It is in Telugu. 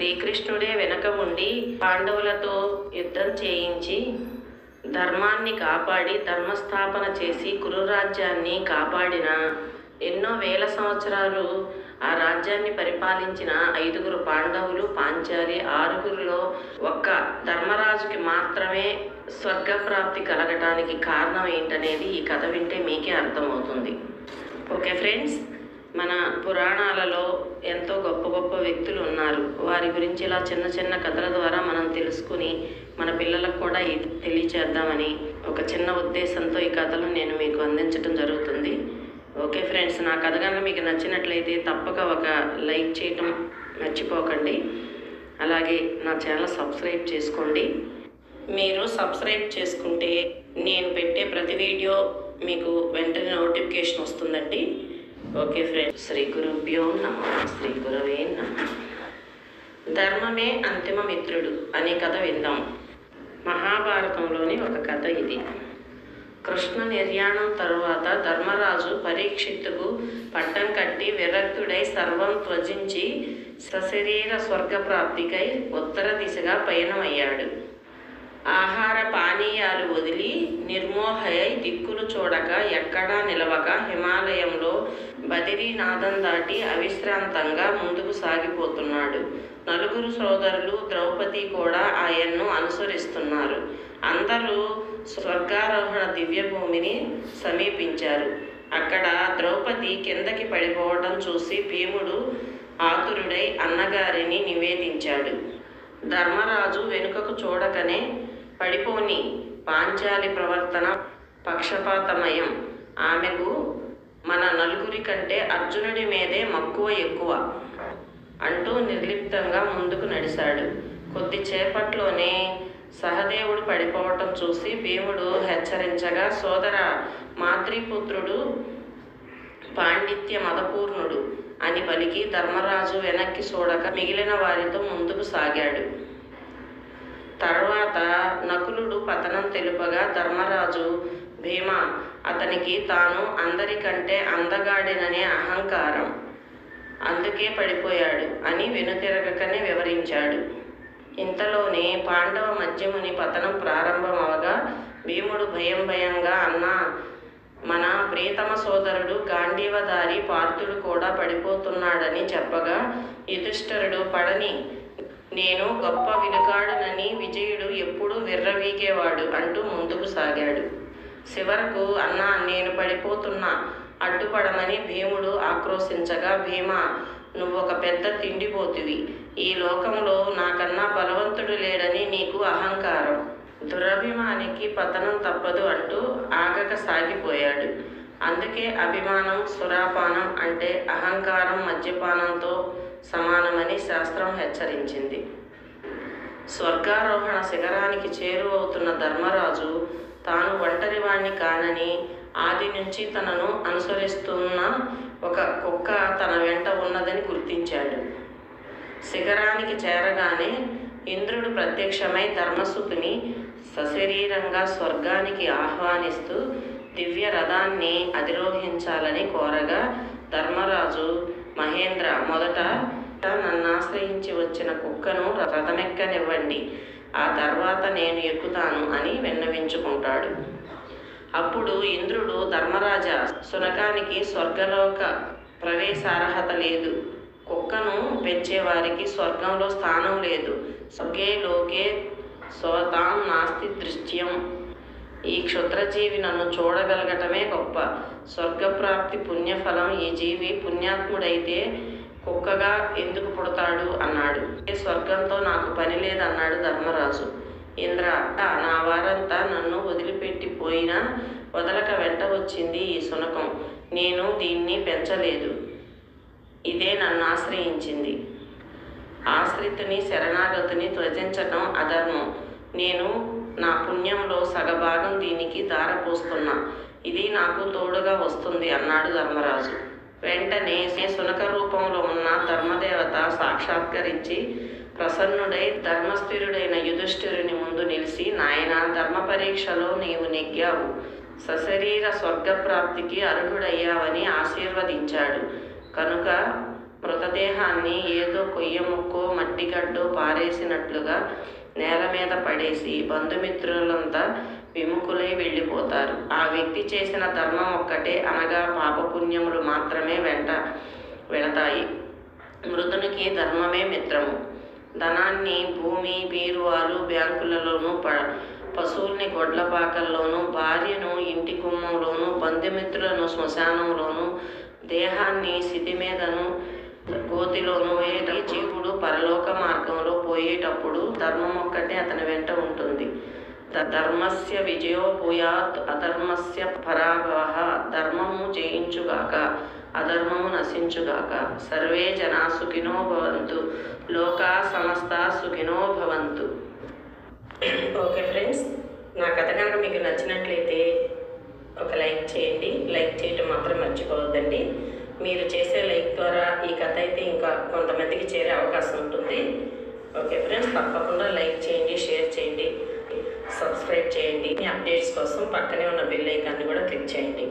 శ్రీకృష్ణుడే వెనక ఉండి పాండవులతో యుద్ధం చేయించి ధర్మాన్ని కాపాడి ధర్మస్థాపన చేసి కురురాజ్యాన్ని కాపాడిన ఎన్నో వేల సంవత్సరాలు ఆ రాజ్యాన్ని పరిపాలించిన 5గురు పాండవులు, పాంచాలి, 6గురిలో ఒక్క ధర్మరాజుకి మాత్రమే స్వర్గప్రాప్తి కలగటానికి కారణం ఏంటనేది ఈ కథ వింటే మీకే అర్థమవుతుంది. ఓకే ఫ్రెండ్స్, మన పురాణాలలో ఎంతో గొప్ప గొప్ప వ్యక్తులు ఉన్నారు. వారి గురించి ఇలా చిన్న చిన్న కథల ద్వారా మనం తెలుసుకుని మన పిల్లలకు కూడా ఇది తెలియచేద్దామని ఒక చిన్న ఉద్దేశంతో ఈ కథలు నేను మీకు అందించడం జరుగుతుంది. ఓకే ఫ్రెండ్స్, నా కథ కనుక మీకు నచ్చినట్లయితే తప్పక ఒక లైక్ చేయటం మర్చిపోకండి. అలాగే నా ఛానల్ సబ్స్క్రైబ్ చేసుకోండి. మీరు సబ్స్క్రైబ్ చేసుకుంటే నేను పెట్టే ప్రతి వీడియో మీకు వెంటనే నోటిఫికేషన్ వస్తుందండి. ఓకే ఫ్రెండ్స్, శ్రీ గురుభ్యో నమః, శ్రీ గురవే నమః. ధర్మమే అంతిమ మిత్రుడు అనే కథ విందాం. మహాభారతంలోని ఒక కథ ఇది. కృష్ణ నిర్యాణం తరువాత ధర్మరాజు పరీక్షిత్తుకు పట్టం కట్టి విరక్తుడై సర్వం త్యజించి సశరీర స్వర్గప్రాప్తికై ఉత్తర దిశగా పయనమయ్యాడు. ఆహార పానీయాలు వదిలి నిర్మోహయై దిక్కులు చూడక ఎక్కడా నిలవక హిమాలయంలో బదిరీనాథం దాటి అవిశ్రాంతంగా ముందుకు సాగిపోతున్నాడు. 4 సోదరులు ద్రౌపది కూడా ఆయన్ను అనుసరిస్తున్నారు. అందరూ స్వర్గారోహణ దివ్యభూమిని సమీపించారు. అక్కడ ద్రౌపది కిందకి పడిపోవటం చూసి భీముడు ఆతురుడై అన్నగారిని నివేదించాడు. ధర్మరాజు వెనుకకు చూడకనే పడిపోని పాంచాలి ప్రవర్తన పక్షపాతమయం. ఆమెకు మన 4 కంటే అర్జునుడి మీదే మక్కువ ఎక్కువ అంటూ నిర్లిప్తంగా ముందుకు నడిచాడు. కొద్దిసేపట్లోనే సహదేవుడు పడిపోవటం చూసి భీముడు హెచ్చరించగా, సోదర, మాతృపుత్రుడు పాండిత్య మదపూర్ణుడు అని పలికి ధర్మరాజు వెనక్కి చూడక మిగిలిన వారితో ముందుకు సాగాడు. తర్వాత నకులుడు పతనం తెలుపగా ధర్మరాజు, భీమ, అతనికి తాను అందరికంటే అందగాడిననే అహంకారం, అందుకే పడిపోయాడు అని వెనుతిరగకనే వివరించాడు. ఇంతలోనే పాండవ మధ్యముని పతనం ప్రారంభమవగా భీముడు భయంగా, అన్నా, మన ప్రియతమ సోదరుడు గాంధీవధారి పార్థుడు కూడా పడిపోతున్నాడని చెప్పగా యుధిష్ఠిరుడు, పడని, నేను గొప్ప విలుకాడునని విజయుడు ఎప్పుడూ విర్రవీగేవాడు అంటూ ముందుకు సాగాడు. చివరకు, అన్నా, నేను పడిపోతున్నా, అడ్డుపడమని భీముడు ఆక్రోశించగా, భీమ, నువ్వొక పెద్ద తిండిపోతువి, ఈ లోకంలో నాకన్నా బలవంతుడు లేడని నీకు అహంకారం, దురభిమానికి పతనం తప్పదు అంటూ ఆగక సాగిపోయాడు. అందుకే అభిమానం సురాపానం అంటే అహంకారం మద్యపానంతో సమానమని శాస్త్రం హెచ్చరించింది. స్వర్గారోహణ శిఖరానికి చేరువవుతున్న ధర్మరాజు తాను ఒంటరివాణ్ణి కానని, ఆది నుంచి తనను అనుసరిస్తున్న ఒక కుక్క తన వెంట ఉన్నదని గుర్తించాడు. శిఖరానికి చేరగానే ఇంద్రుడు ప్రత్యక్షమై ధర్మసుతుని సశరీరంగా స్వర్గానికి ఆహ్వానిస్తూ దివ్య రథాన్ని అధిరోహించాలని కోరగా ధర్మరాజు, మహేంద్ర, మొదట నన్ను ఆశ్రయించి వచ్చిన కుక్కను రథమెక్కనివ్వండి, ఆ తర్వాత నేను ఎక్కుతాను అని విన్నవించుకుంటాడు. అప్పుడు ఇంద్రుడు, ధర్మరాజా, శునకానికి స్వర్గలోక ప్రవేశార్హత లేదు, కుక్కను పెంచేవారికి స్వర్గంలో స్థానం లేదు, స్వర్గే లోకే స్వతాం నాస్తి దృశ్యం, ఈ క్షుద్రజీవి నన్ను చూడగలగటమే గొప్ప, స్వర్గప్రాప్తి పుణ్యఫలం, ఈ జీవి పుణ్యాత్ముడైతే కుక్కగా ఎందుకు పుడతాడు అన్నాడు. స్వర్గంతో నాకు పని లేదన్నాడు ధర్మరాజు. ఇంద్ర, నా వారంతా నన్ను వదిలిపెట్టిపోయినా వదలక వెంట వచ్చింది ఈ శునకం, నేను దీన్ని పెంచలేదు, ఇదే నన్ను ఆశ్రయించింది. ఆశ్రితుని శరణాగతుని త్యజించటం అధర్మం, నేను నా పుణ్యంలో సగభాగం దీనికి ధారపోస్తున్నా, ఇది నాకు తోడుగా వస్తుంది అన్నాడు ధర్మరాజు. వెంటనే శునక రూపంలో ఉన్న ధర్మదేవత సాక్షాత్కరించి ప్రసన్నుడై ధర్మస్థిరుడైన యుధిష్ఠిరుని ముందు నిలిచి, నాయన, ధర్మ పరీక్షలో నీవు నెగ్గావు, సశరీర స్వర్గప్రాప్తికి అర్హుడయ్యావని ఆశీర్వదించాడు. కనుక మృతదేహాన్ని ఏదో కొయ్య ముక్కో మట్టిగడ్డో పారేసినట్లుగా నేల మీద పడేసి బంధుమిత్రులంతా విముఖులై వెళ్ళిపోతారు. ఆ వ్యక్తి చేసిన ధర్మం ఒక్కటే, అనగా పాపపుణ్యములు మాత్రమే వెంట వెళతాయి. మృతునికి ధర్మమే మిత్రము. ధనాన్ని భూమి, బీరువాలు, బ్యాంకులలోనూ, పశువుల్ని గొడ్లపాకల్లోనూ, భార్యను ఇంటి గుమ్మంలోనూ, బంధుమిత్రులను శ్మశానంలోనూ, దేహాన్ని సిటి మీదను గోతిలోనూ వేటి జీవుడు పరలోక మార్గంలో పోయేటప్పుడు ధర్మం ఒక్కటే అతని వెంట ఉంటుంది. ధర్మస్య విజయో భూయాత్ అధర్మస్య పరాభవః. ధర్మము జయించుగాక, అధర్మము నశించుగాక. సర్వే జనా సుఖినో భవంతు, లోకా సమస్తా సుఖినో భవంతు. ఓకే ఫ్రెండ్స్, నా కథ కనుక మీకు నచ్చినట్లయితే ఒక లైక్ చేయండి. లైక్ చేయటం మాత్రం మర్చిపోవద్దండి. మీరు చేసే లైక్ ద్వారా ఈ కథ అయితే ఇంకా కొంతమందికి చేరే అవకాశం ఉంటుంది. ఓకే ఫ్రెండ్స్, తప్పకుండా లైక్ చేయండి, షేర్ చేయండి, సబ్స్క్రైబ్ చేయండి. మీ అప్డేట్స్ కోసం పక్కనే ఉన్న బెల్ ఐకాన్ని కూడా క్లిక్ చేయండి.